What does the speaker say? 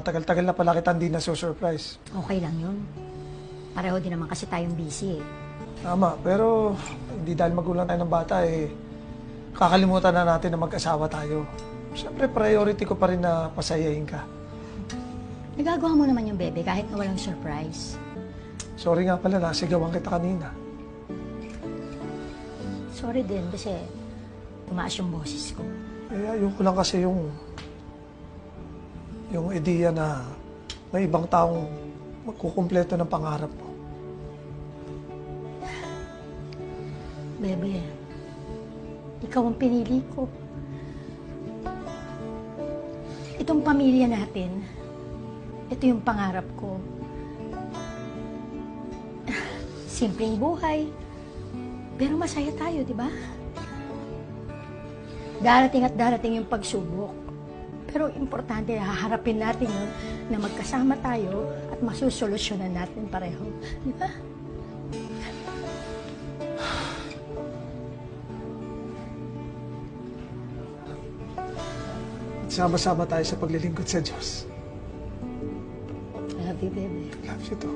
Tagal-tagal na pala kita hindi nasusurprise. Okay lang yun. Pareho din naman kasi tayong busy eh. Tama, pero hindi dahil magulang tayo ng bata kakalimutan na natin na mag-asawa tayo. Siyempre, priority ko pa rin na pasayahin ka. Nagagawa mo naman yung bebe kahit na walang surprise. Sorry nga pala, nasigawan kita kanina. Sorry din kasi tumaas yung boses ko. Ayoko lang kasi yung ideya na may ibang taong magkukumpleto ng pangarap mo. Bebe, ikaw ang pinili ko. Itong pamilya natin, ito yung pangarap ko. Simpleng buhay, pero masaya tayo, di ba? Darating at darating yung pagsubok. Pero importante na haharapin natin yun na magkasama tayo at masusolusyonan natin pareho. Di ba? Sama-sama tayo sa paglilingkod sa Diyos. I love you, baby. Love you too.